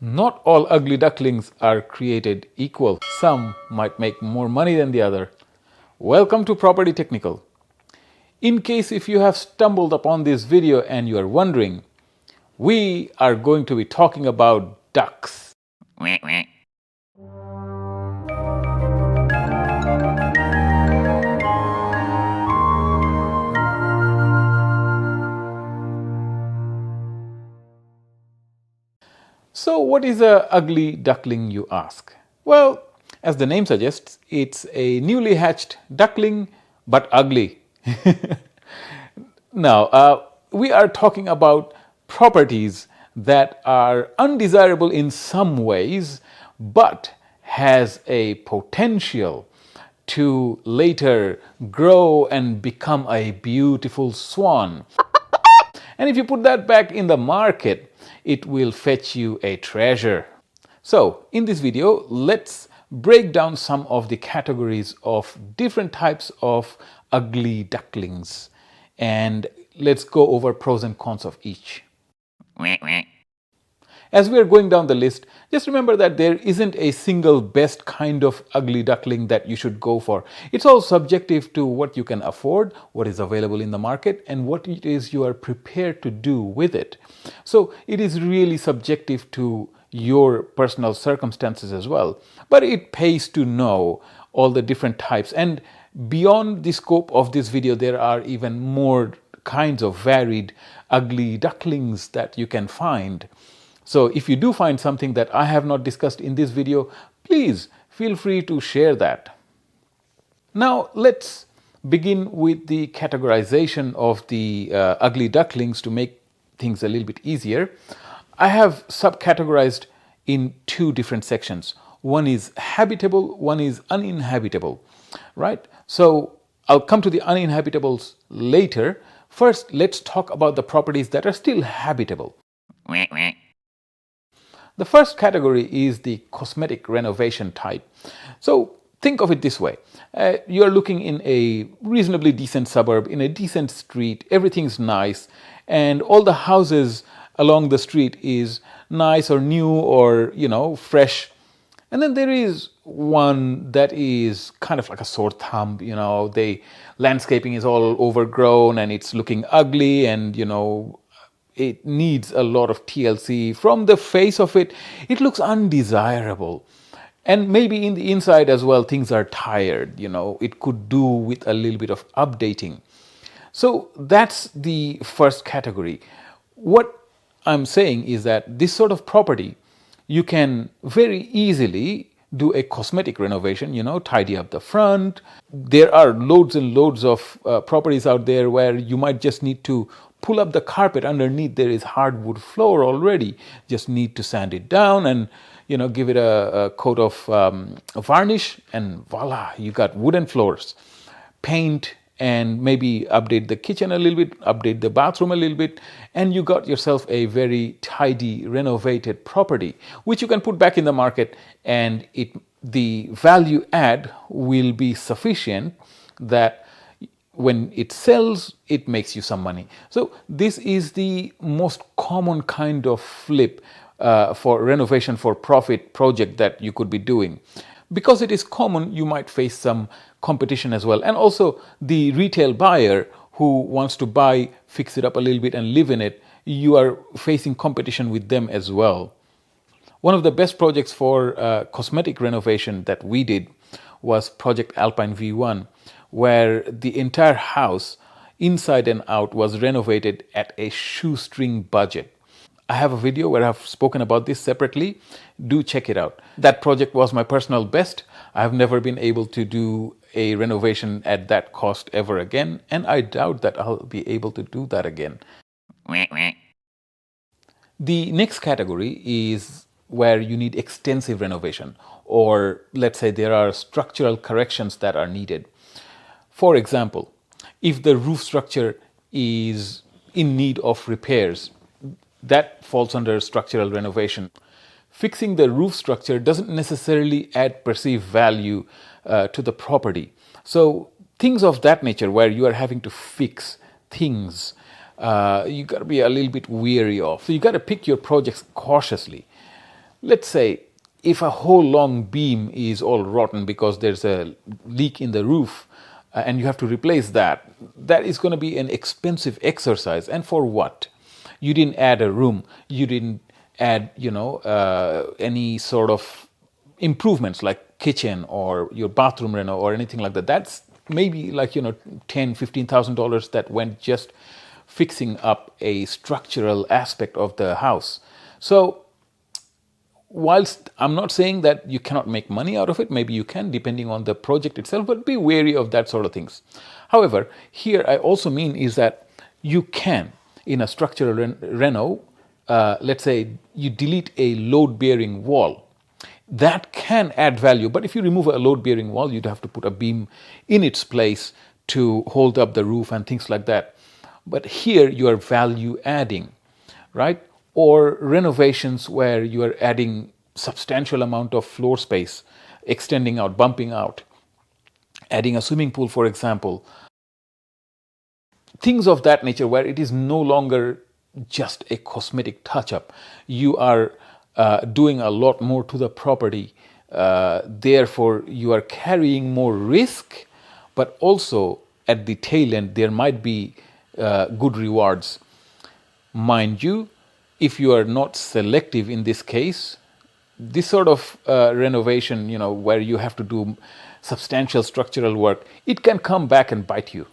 Not all ugly ducklings are created equal. Some might make more money than the other. Welcome to Property Technical. In case if you have stumbled upon this video and you are wondering, we are going to be talking about ducks. So what is a ugly duckling, you ask? Well, as the name suggests, it's a newly hatched duckling, but ugly. Now, we are talking about properties that are undesirable in some ways, but has a potential to later grow and become a beautiful swan. And if you put that back in the market, it will fetch you a treasure. So, in this video, let's break down some of the categories of different types of ugly ducklings. And let's go over pros and cons of each. As we are going down the list, just remember that there isn't a single best kind of ugly duckling that you should go for. It's all subjective to what you can afford, what is available in the market, and what it is you are prepared to do with it. So it is really subjective to your personal circumstances as well. But it pays to know all the different types. And beyond the scope of this video, there are even more kinds of varied ugly ducklings that you can find. So if you do find something that I have not discussed in this video, please feel free to share that. Now let's begin with the categorization of the ugly ducklings to make things a little bit easier. I have subcategorized in two different sections. One is habitable, one is uninhabitable, right? So I'll come to the uninhabitables later. First, let's talk about the properties that are still habitable. The first category is the cosmetic renovation type. So think of it this way. You're looking in a reasonably decent suburb, in a decent street, everything's nice, and all the houses along the street is nice or new or, fresh. And then there is one that is kind of like a sore thumb, the landscaping is all overgrown and it's looking ugly and, it needs a lot of TLC. From the face of it, it looks undesirable. And maybe in the inside as well, things are tired, it could do with a little bit of updating. So that's the first category. What I'm saying is that this sort of property, you can very easily do a cosmetic renovation, tidy up the front. There are loads and loads of properties out there where you might just need to pull up the carpet underneath. There is hardwood floor already. Just need to sand it down and give it a coat of varnish, and voila, you got wooden floors. Paint and maybe update the kitchen a little bit, update the bathroom a little bit, and you got yourself a very tidy, renovated property, which you can put back in the market, and the value add will be sufficient that when it sells, it makes you some money. So this is the most common kind of flip for renovation for profit project that you could be doing. Because it is common, you might face some competition as well. And also the retail buyer who wants to buy, fix it up a little bit and live in it, you are facing competition with them as well. One of the best projects for cosmetic renovation that we did was Project Alpine V1, where the entire house, inside and out, was renovated at a shoestring budget. I have a video where I've spoken about this separately. Do check it out. That project was my personal best. I have never been able to do a renovation at that cost ever again, and I doubt that I'll be able to do that again. The next category is where you need extensive renovation, or let's say there are structural corrections that are needed. For example, if the roof structure is in need of repairs, that falls under structural renovation. Fixing the roof structure doesn't necessarily add perceived value to the property. So things of that nature where you are having to fix things, you got to be a little bit wary of. So you got to pick your projects cautiously. let's say if a whole long beam is all rotten because there's a leak in the roof, and you have to replace that, that is going to be an expensive exercise. And for what? You didn't add a room, you didn't add, any sort of improvements like kitchen or your bathroom reno or anything like that. That's maybe like, $10,000-$15,000 that went just fixing up a structural aspect of the house. So whilst I'm not saying that you cannot make money out of it, maybe you can depending on the project itself, but be wary of that sort of things. However, here I also mean is that you can, in a structural reno, let's say you delete a load-bearing wall. That can add value, but if you remove a load-bearing wall, you'd have to put a beam in its place to hold up the roof and things like that. But here you are value adding, right? Or renovations where you are adding substantial amount of floor space, extending out, bumping out, adding a swimming pool, for example. Things of that nature where it is no longer just a cosmetic touch-up. You are doing a lot more to the property. Therefore, you are carrying more risk, but also at the tail end, there might be good rewards. Mind you, if you are not selective in this case, this sort of renovation, where you have to do substantial structural work, it can come back and bite you.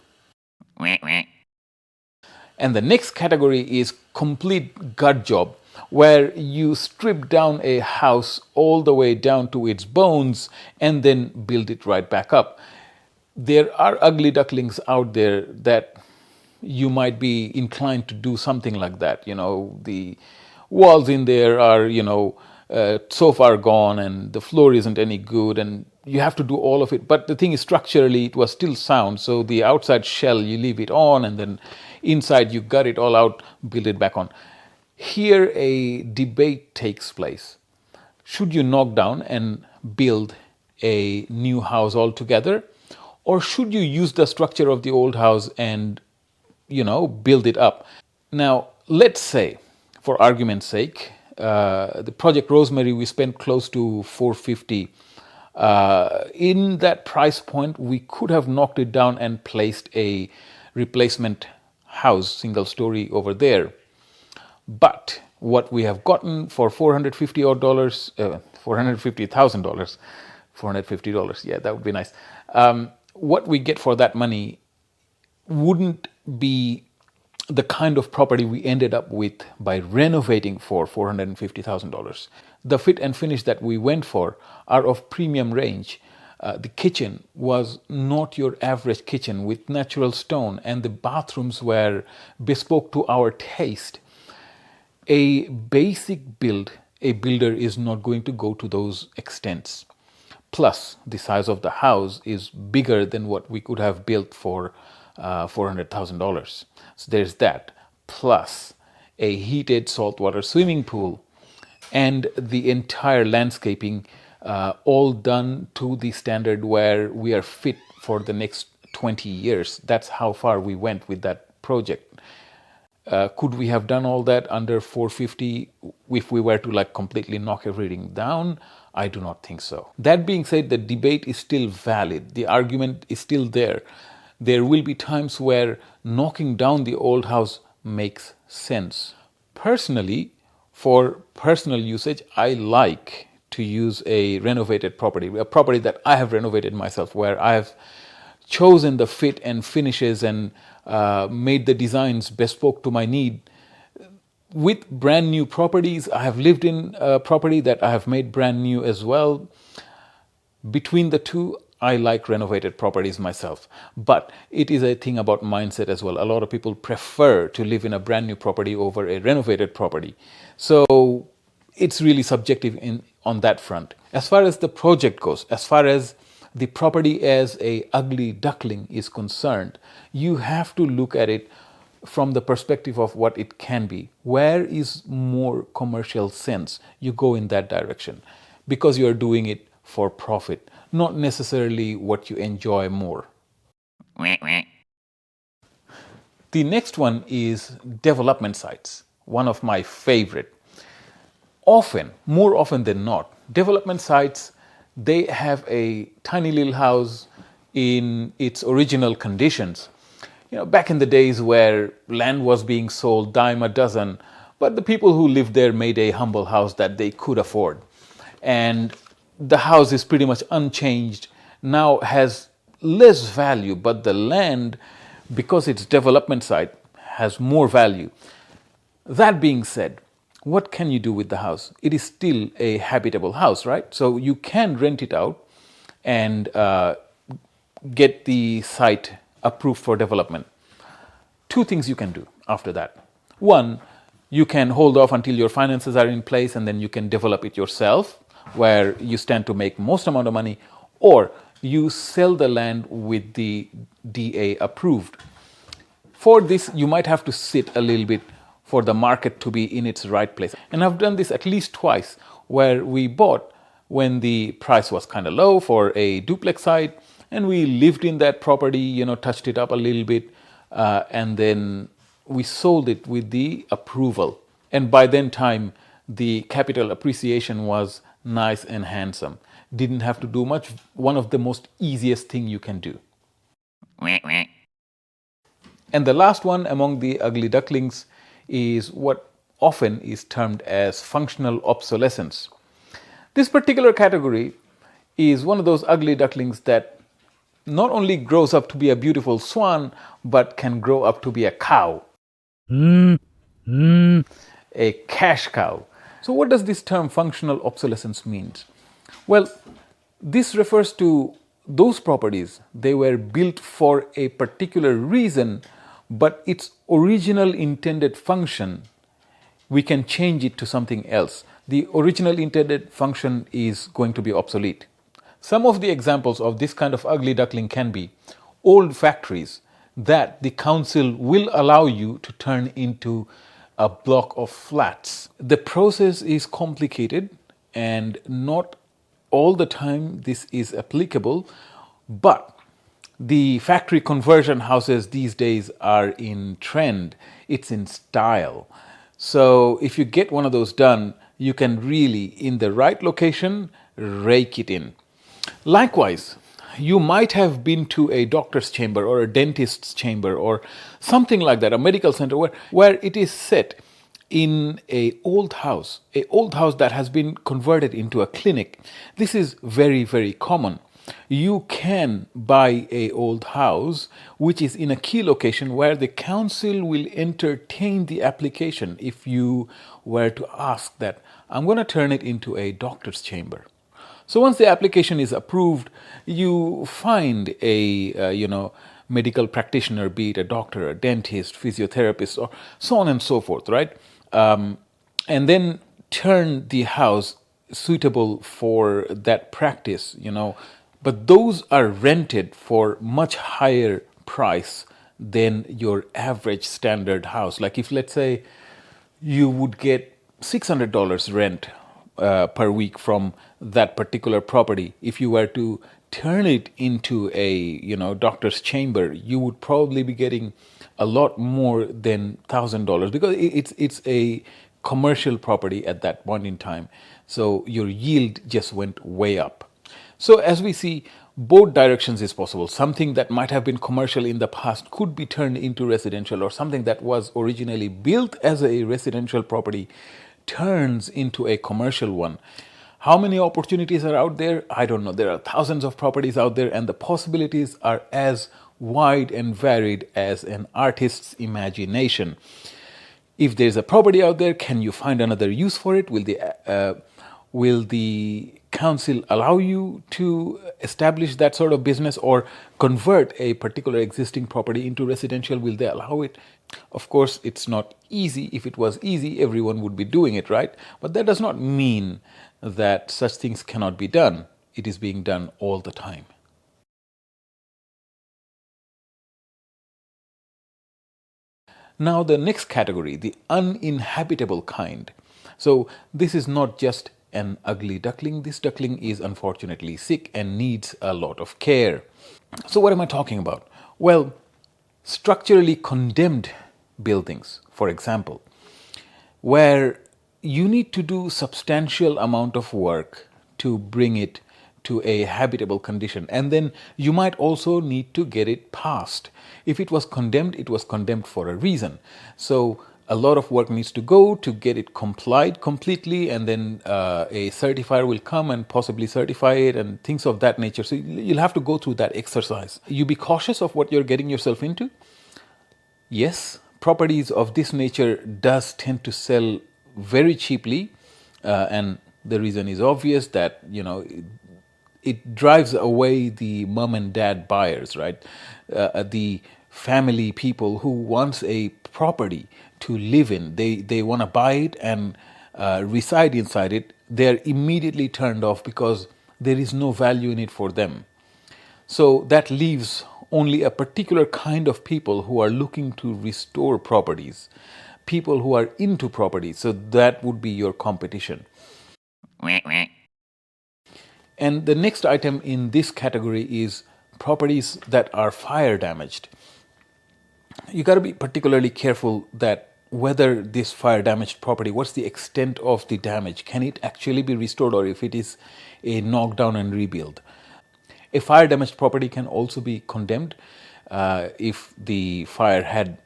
And the next category is complete gut job, where you strip down a house all the way down to its bones and then build it right back up. There are ugly ducklings out there that you might be inclined to do something like that. The walls in there are, so far gone and the floor isn't any good and you have to do all of it. But the thing is, structurally, it was still sound. So the outside shell, you leave it on, and then inside you gut it all out, build it back on. Here a debate takes place. Should you knock down and build a new house altogether? Or should you use the structure of the old house and, build it up? Now, let's say, for argument's sake, the Project Rosemary, we spent close to $450. In that price point, we could have knocked it down and placed a replacement house, single story over there. But what we have gotten for $450,000, $450, yeah, that would be nice. What we get for that money wouldn't be the kind of property we ended up with by renovating for $450,000. The fit and finish that we went for are of premium range. The kitchen was not your average kitchen with natural stone, and the bathrooms were bespoke to our taste. A basic build, a builder is not going to go to those extents. Plus, the size of the house is bigger than what we could have built for $400,000. So there's that. Plus, a heated saltwater swimming pool and the entire landscaping, all done to the standard where we are fit for the next 20 years. That's how far we went with that project. Could we have done all that under $450 if we were to completely knock everything down? I do not think so. That being said, the debate is still valid. The argument is still there. There will be times where knocking down the old house makes sense. Personally, for personal usage, I like to use a renovated property, a property that I have renovated myself, where I have chosen the fit and finishes and made the designs bespoke to my need. With brand new properties, I have lived in a property that I have made brand new as well. Between the two, I like renovated properties myself. But it is a thing about mindset as well. A lot of people prefer to live in a brand new property over a renovated property. So it's really subjective on that front. As far as the project goes, as far as the property as a ugly duckling is concerned, you have to look at it from the perspective of what it can be. Where is more commercial sense? You go in that direction because you are doing it for profit, not necessarily what you enjoy more. The next one is development sites, one of my favorite. Often, more often than not, development sites, they have a tiny little house in its original conditions. Back in the days where land was being sold dime a dozen, but the people who lived there made a humble house that they could afford. And the house is pretty much unchanged, now has less value, but the land, because it's development site, has more value. That being said, what can you do with the house? It is still a habitable house, right? So you can rent it out and get the site approved for development. Two things you can do after that. One, you can hold off until your finances are in place and then you can develop it yourself, where you stand to make most amount of money, or you sell the land with the DA approved. For this, you might have to sit a little bit for the market to be in its right place. And I've done this at least twice, where we bought when the price was kind of low for a duplex site, and we lived in that property, touched it up a little bit, and then we sold it with the approval. And by then time, the capital appreciation was nice and handsome. Didn't have to do much. One of the most easiest thing you can do. And the last one among the ugly ducklings is what often is termed as functional obsolescence. This particular category is one of those ugly ducklings that not only grows up to be a beautiful swan, but can grow up to be a cow. A cash cow. So what does this term functional obsolescence mean? Well, this refers to those properties. They were built for a particular reason, but its original intended function, we can change it to something else. The original intended function is going to be obsolete. Some of the examples of this kind of ugly duckling can be old factories that the council will allow you to turn into a block of flats. The process is complicated and not all the time this is applicable, but the factory conversion houses these days are in trend. It's in style. So if you get one of those done, you can really, in the right location, rake it in. Likewise, you might have been to a doctor's chamber or a dentist's chamber or something like that, a medical center where it is set in an old house that has been converted into a clinic. This is very, very common. You can buy an old house which is in a key location where the council will entertain the application if you were to ask that, I'm going to turn it into a doctor's chamber. So once the application is approved, you find a medical practitioner, be it a doctor, a dentist, physiotherapist, or so on and so forth, right? And then turn the house suitable for that practice, But those are rented for much higher price than your average standard house. Like if, let's say, you would get $600 rent per week from that particular property. If you were to turn it into a doctor's chamber, you would probably be getting a lot more than $1,000 because it's a commercial property at that point in time. So your yield just went way up. So as we see, both directions is possible. Something that might have been commercial in the past could be turned into residential, or something that was originally built as a residential property turns into a commercial one. How many opportunities are out there? I don't know. There are thousands of properties out there, and the possibilities are as wide and varied as an artist's imagination. If there's a property out there, can you find another use for it? Will the council allow you to establish that sort of business or convert a particular existing property into residential? Will they allow it? Of course, it's not easy. If it was easy, everyone would be doing it, right? But that does not mean that such things cannot be done. It is being done all the time. Now the next category, the uninhabitable kind. So this is not just an ugly duckling. This duckling is unfortunately sick and needs a lot of care. So what am I talking about? Well, structurally condemned buildings, for example, where you need to do substantial amount of work to bring it to a habitable condition, and then you might also need to get it passed. If it was condemned for a reason. So a lot of work needs to go to get it complied completely, and then a certifier will come and possibly certify it and things of that nature. So you'll have to go through that exercise. You be cautious of what you're getting yourself into. Yes, properties of this nature does tend to sell very cheaply, and the reason is obvious, that it drives away the mom and dad buyers, right? The family people who wants a property to live in, they want to buy it and reside inside it. They're immediately turned off because there is no value in it for them. So that leaves only a particular kind of people who are looking to restore properties, people who are into properties. So that would be your competition. And the next item in this category is properties that are fire damaged. You got to be particularly careful that whether this fire damaged property, what's the extent of the damage? Can it actually be restored, or if it is a knockdown and rebuild? A fire damaged property can also be condemned if the fire had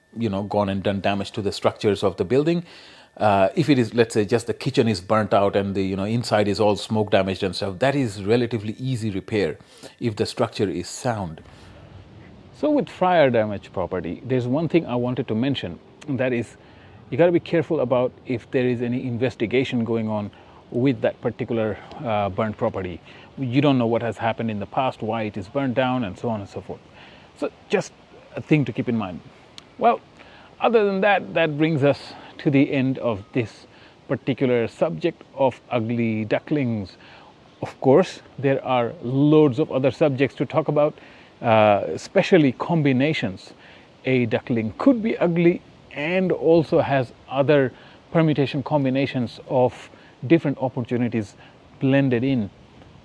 gone and done damage to the structures of the building. If it is, let's say, just the kitchen is burnt out and the inside is all smoke damaged and stuff, that is relatively easy repair if the structure is sound. So with fire damaged property, there's one thing I wanted to mention, and that is you got to be careful about if there is any investigation going on with that particular burnt property. You don't know what has happened in the past, why it is burnt down, and so on and so forth. So just a thing to keep in mind. Well, other than that, that brings us to the end of this particular subject of ugly ducklings. Of course, there are loads of other subjects to talk about, especially combinations. A duckling could be ugly and also has other permutation combinations of different opportunities blended in.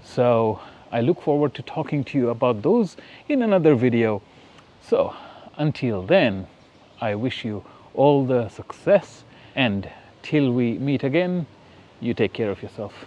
So I look forward to talking to you about those in another video. So until then, I wish you all the success, and till we meet again, you take care of yourself.